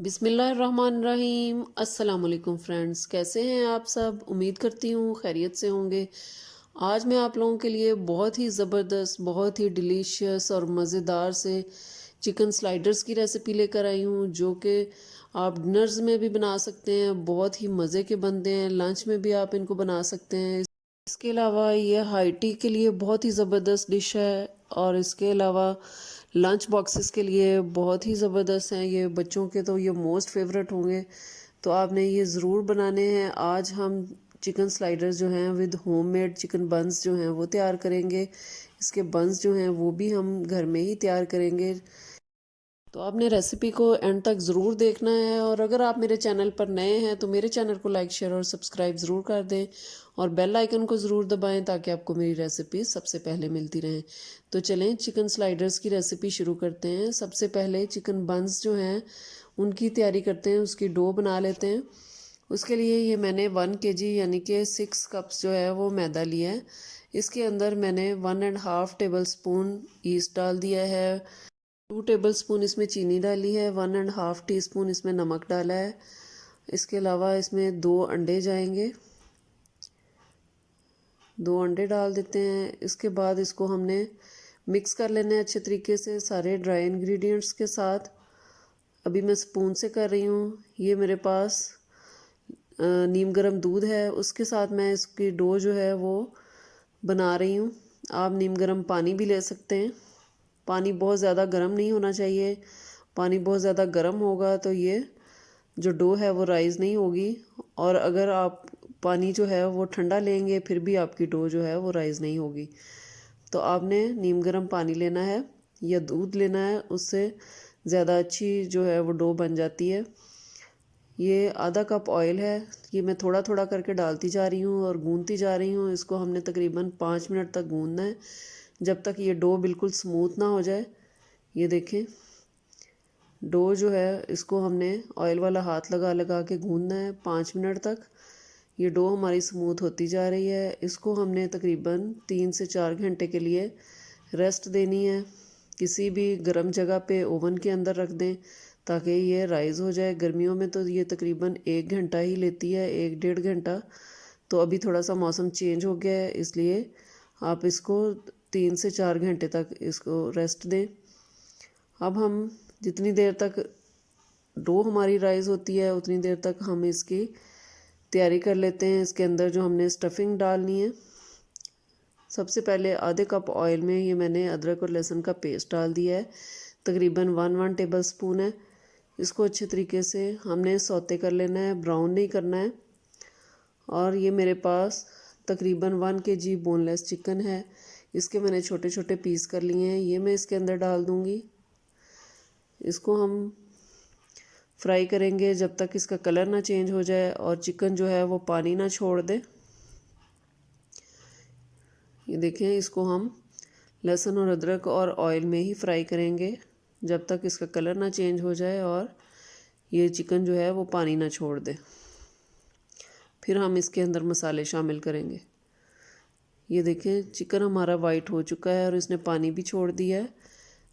बिस्मिल्लाहिर्रहमानिर्रहीम। अस्सलाम वालेकुम फ्रेंड्स, कैसे हैं आप सब। उम्मीद करती हूँ खैरियत से होंगे। आज मैं आप लोगों के लिए बहुत ही ज़बरदस्त, बहुत ही डिलीशियस और मज़ेदार से चिकन स्लाइडर्स की रेसिपी लेकर आई हूँ, जो कि आप डिनर्स में भी बना सकते हैं। बहुत ही मज़े के बनते हैं, लंच में भी आप इनको बना सकते हैं। इसके अलावा ये हाई टी के लिए बहुत ही ज़बरदस्त डिश है, और इसके अलावा लंच बॉक्सेस के लिए बहुत ही ज़बरदस्त हैं। ये बच्चों के तो ये मोस्ट फेवरेट होंगे, तो आपने ये ज़रूर बनाने हैं। आज हम चिकन स्लाइडर्स जो हैं विद होममेड चिकन बंस जो हैं वो तैयार करेंगे। इसके बंस जो हैं वो भी हम घर में ही तैयार करेंगे। तो आपने रेसिपी को एंड तक ज़रूर देखना है, और अगर आप मेरे चैनल पर नए हैं तो मेरे चैनल को लाइक शेयर और सब्सक्राइब ज़रूर कर दें, और बेल आइकन को ज़रूर दबाएं ताकि आपको मेरी रेसिपी सबसे पहले मिलती रहें। तो चलें चिकन स्लाइडर्स की रेसिपी शुरू करते हैं। सबसे पहले चिकन बंस जो हैं उनकी तैयारी करते हैं, उसकी डो बना लेते हैं। उसके लिए ये मैंने 1 kg यानी कि 6 कप्स जो है वो मैदा लिया है। इसके अंदर मैंने 1.5 टेबल स्पून ईस्ट डाल दिया है, 2 टेबल स्पून इसमें चीनी डाली है, 1.5 टीस्पून इसमें नमक डाला है। इसके अलावा इसमें 2 अंडे जाएंगे, 2 अंडे डाल देते हैं। इसके बाद इसको हमने मिक्स कर लेना है अच्छे तरीके से सारे ड्राई इंग्रेडिएंट्स के साथ। अभी मैं स्पून से कर रही हूँ। ये मेरे पास नीम गर्म दूध है, उसके साथ मैं इसकी डो जो है वो बना रही हूँ। आप नीम गर्म पानी भी ले सकते हैं। पानी बहुत ज़्यादा गर्म नहीं होना चाहिए। पानी बहुत ज़्यादा गर्म होगा तो ये जो डो है वो राइज़ नहीं होगी, और अगर आप पानी जो है वो ठंडा लेंगे फिर भी आपकी डो जो है वो राइज़ नहीं होगी। तो आपने नीम गर्म पानी लेना है या दूध लेना है, उससे ज़्यादा अच्छी जो है वो डो बन जाती है। ये आधा कप ऑयल है, ये मैं थोड़ा थोड़ा करके डालती जा रही हूँ और गूंदती जा रही हूँ। इसको हमने तकरीबन 5 मिनट तक गूंदना है, जब तक ये डो बिल्कुल स्मूथ ना हो जाए। ये देखें, डो जो है इसको हमने ऑयल वाला हाथ लगा लगा के गूंदना है 5 मिनट तक। ये डो हमारी स्मूथ होती जा रही है। इसको हमने तकरीबन 3 से 4 घंटे के लिए रेस्ट देनी है। किसी भी गर्म जगह पे ओवन के अंदर रख दें ताकि ये राइज़ हो जाए। गर्मियों में तो ये तकरीबन 1 घंटा ही लेती है, 1 डेढ़ घंटा। तो अभी थोड़ा सा मौसम चेंज हो गया है, इसलिए आप इसको 3 से 4 घंटे तक इसको रेस्ट दें। अब हम जितनी देर तक डो हमारी राइज़ होती है उतनी देर तक हम इसकी तैयारी कर लेते हैं। इसके अंदर जो हमने स्टफिंग डालनी है, सबसे पहले आधे कप ऑयल में ये मैंने अदरक और लहसुन का पेस्ट डाल दिया है, तकरीबन 1 टेबल स्पून है। इसको अच्छे तरीके से हमने सौते कर लेना है, ब्राउन नहीं करना है। और ये मेरे पास तकरीबन 1 kg बोनलेस चिकन है, इसके मैंने छोटे छोटे पीस कर लिए हैं। ये मैं इसके अंदर डाल दूँगी। इसको हम फ्राई करेंगे जब तक इसका कलर ना चेंज हो जाए और चिकन जो है वो पानी ना छोड़ दे। ये देखें, इसको हम लहसुन और अदरक और ऑयल में ही फ्राई करेंगे जब तक इसका कलर ना चेंज हो जाए और ये चिकन जो है वो पानी ना छोड़ दे। फिर हम इसके अंदर मसाले शामिल करेंगे। ये देखें, चिकन हमारा वाइट हो चुका है और इसने पानी भी छोड़ दिया है।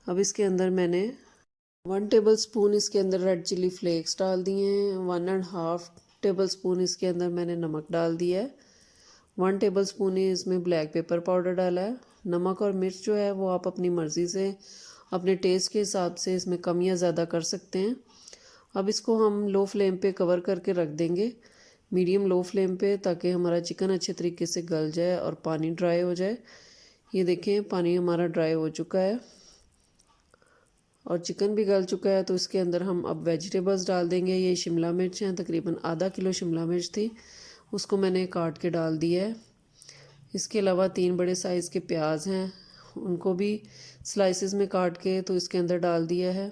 अब इसके अंदर मैंने 1 टेबल स्पून इसके अंदर रेड चिली फ्लेक्स डाल दिए हैं। 1.5 टेबल स्पून इसके अंदर मैंने नमक डाल दिया है। 1 टेबल स्पून ही इसमें ब्लैक पेपर पाउडर डाला है। नमक और मिर्च जो है वो आप अपनी मर्ज़ी से अपने टेस्ट के हिसाब से इसमें कम या ज़्यादा कर सकते हैं। अब इसको हम लो फ्लेम पे कवर करके रख देंगे, मीडियम लो फ्लेम पे, ताकि हमारा चिकन अच्छे तरीके से गल जाए और पानी ड्राई हो जाए। ये देखें, पानी हमारा ड्राई हो चुका है और चिकन भी गल चुका है। तो इसके अंदर हम अब वेजिटेबल्स डाल देंगे। ये शिमला मिर्च हैं, तकरीबन आधा किलो शिमला मिर्च थी, उसको मैंने काट के डाल दिया है। इसके अलावा 3 बड़े साइज़ के प्याज हैं, उनको भी स्लाइसेस में काट के तो इसके अंदर डाल दिया है।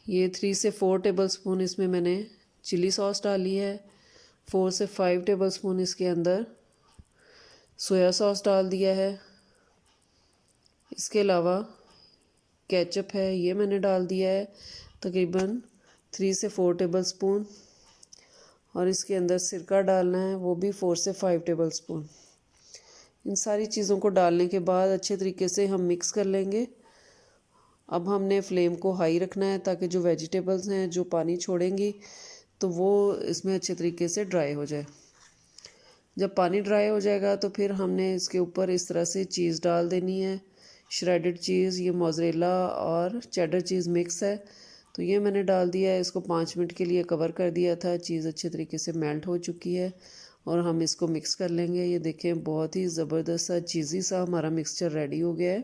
ये 3 से 4 टेबल स्पून इसमें मैंने चिली सॉस डाली है। 4 से 5 टेबल स्पून इसके अंदर सोया सॉस डाल दिया है। इसके अलावा केचप है, ये मैंने डाल दिया है तकरीबन 3 से 4 टेबल स्पून। और इसके अंदर सिरका डालना है, वो भी 4 से 5 टेबल स्पून। इन सारी चीज़ों को डालने के बाद अच्छे तरीके से हम मिक्स कर लेंगे अब हमने फ्लेम को हाई रखना है ताकि जो वेजिटेबल्स हैं जो पानी छोड़ेंगी तो वो इसमें अच्छे तरीके से ड्राई हो जाए। जब पानी ड्राई हो जाएगा तो फिर हमने इसके ऊपर इस तरह से चीज़ डाल देनी है, श्रेडेड चीज़। ये मोज़रेला और चेडर चीज़ मिक्स है, तो ये मैंने डाल दिया है। इसको 5 मिनट के लिए कवर कर दिया था। चीज़ अच्छे तरीके से मेल्ट हो चुकी है और हम इसको मिक्स कर लेंगे। ये देखें, बहुत ही ज़बरदस्त सा चीज़ी सा हमारा मिक्सचर रेडी हो गया है।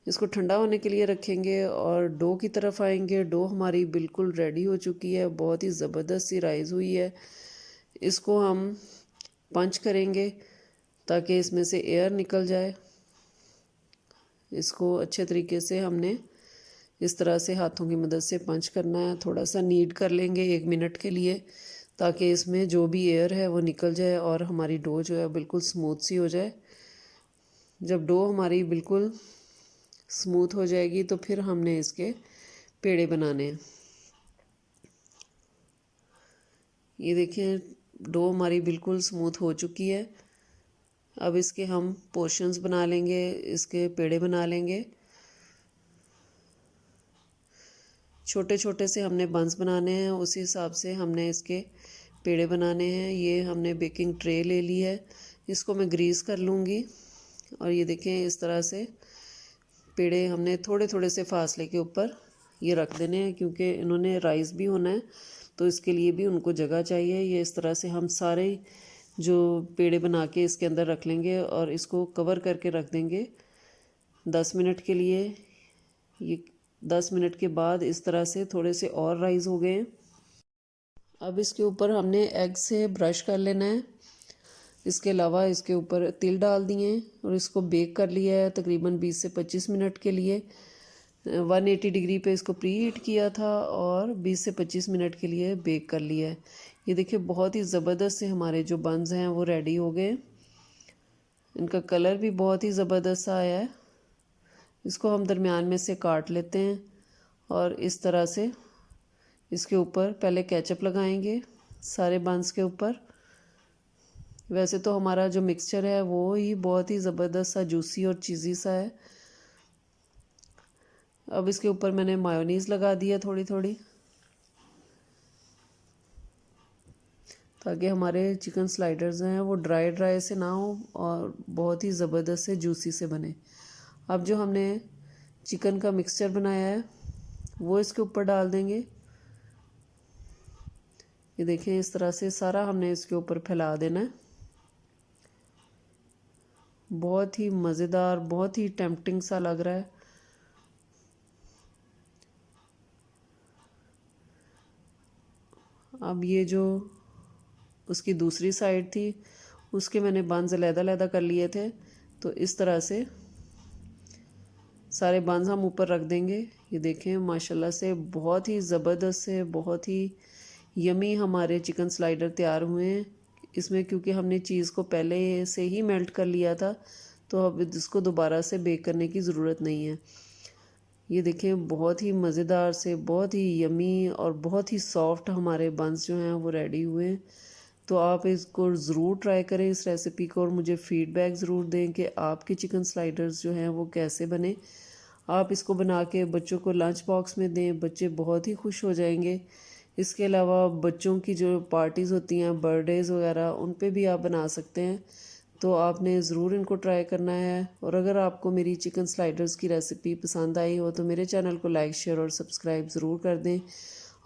इसको ठंडा होने के लिए रखेंगे और डो की तरफ आएंगे। डो हमारी बिल्कुल रेडी हो चुकी है, बहुत ही ज़बरदस्त सी राइज़ हुई है। इसको हम पंच करेंगे ताकि इसमें से एयर निकल जाए। इसको अच्छे तरीके से हमने इस तरह से हाथों की मदद से पंच करना है। थोड़ा सा नीड कर लेंगे 1 मिनट के लिए ताकि इसमें जो भी एयर है वो निकल जाए और हमारी डो जो है बिल्कुल स्मूथ सी हो जाए। जब डो हमारी बिल्कुल स्मूथ हो जाएगी तो फिर हमने इसके पेड़े बनाने हैं। ये देखें, डो हमारी बिल्कुल स्मूथ हो चुकी है। अब इसके हम पोर्शंस बना लेंगे, इसके पेड़े बना लेंगे। छोटे छोटे से हमने बंस बनाने हैं, उसी हिसाब से हमने इसके पेड़े बनाने हैं। ये हमने बेकिंग ट्रे ले ली है, इसको मैं ग्रीस कर लूँगी। और ये देखें, इस तरह से पेड़े हमने थोड़े थोड़े से फासले के ऊपर ये रख देने हैं, क्योंकि इन्होंने राइस भी होना है तो इसके लिए भी उनको जगह चाहिए। ये इस तरह से हम सारे जो पेड़े बना के इसके अंदर रख लेंगे और इसको कवर करके रख देंगे 10 मिनट के लिए। ये 10 मिनट के बाद इस तरह से थोड़े से और राइस हो गए। अब इसके ऊपर हमने एग से ब्रश कर लेना है। इसके अलावा इसके ऊपर तिल डाल दिए और इसको बेक कर लिया है तकरीबन 20 से 25 मिनट के लिए। 180 डिग्री पे इसको प्री हीट किया था और 20 से 25 मिनट के लिए बेक कर लिया है। ये देखिए, बहुत ही ज़बरदस्त से हमारे जो बंस हैं वो रेडी हो गए। इनका कलर भी बहुत ही ज़बरदस्त आया है। इसको हम दरमियान में से काट लेते हैं और इस तरह से इसके ऊपर पहले केचप लगाएंगे सारे बंस के ऊपर। वैसे तो हमारा जो मिक्सचर है वो ही बहुत ही ज़बरदस्त सा जूसी और चीज़ी सा है। अब इसके ऊपर मैंने मायोनीज़ लगा दिया थोड़ी थोड़ी, ताकि हमारे चिकन स्लाइडर्स हैं वो ड्राई ड्राई से ना हो और बहुत ही ज़बरदस्त से जूसी से बने। अब जो हमने चिकन का मिक्सचर बनाया है वो इसके ऊपर डाल देंगे। ये देखें, इस तरह से सारा हमने इसके ऊपर फैला देना है। बहुत ही मज़ेदार, बहुत ही टेम्पटिंग सा लग रहा है। अब ये जो उसकी दूसरी साइड थी उसके मैंने बंस अलग-अलग कर लिए थे, तो इस तरह से सारे बंस हम ऊपर रख देंगे। ये देखें, माशाल्लाह से बहुत ही ज़बरदस्त से बहुत ही यमी हमारे चिकन स्लाइडर तैयार हुए हैं। इसमें क्योंकि हमने चीज़ को पहले से ही मेल्ट कर लिया था तो अब इसको दोबारा से बेक करने की ज़रूरत नहीं है। ये देखें, बहुत ही मज़ेदार से, बहुत ही यमी और बहुत ही सॉफ्ट हमारे बंस जो हैं वो रेडी हुए हैं। तो आप इसको ज़रूर ट्राई करें इस रेसिपी को और मुझे फ़ीडबैक ज़रूर दें कि आपके चिकन स्लाइडर्स जो हैं वो कैसे बने। आप इसको बना के बच्चों को लंच बॉक्स में दें, बच्चे बहुत ही खुश हो जाएंगे। इसके अलावा बच्चों की जो पार्टीज़ होती हैं, बर्थडेज़ वगैरह, उन पे भी आप बना सकते हैं। तो आपने ज़रूर इनको ट्राई करना है। और अगर आपको मेरी चिकन स्लाइडर्स की रेसिपी पसंद आई हो तो मेरे चैनल को लाइक, शेयर और सब्सक्राइब ज़रूर कर दें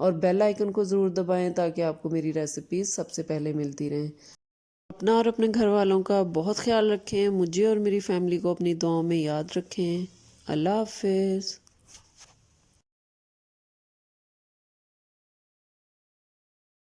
और बेल आइकन को ज़रूर दबाएं ताकि आपको मेरी रेसिपीज़ सबसे पहले मिलती रहें। अपना और अपने घर वालों का बहुत ख्याल रखें। मुझे और मेरी फैमिली को अपनी दुआओं में याद रखें। अल्लाह हाफ़िज़।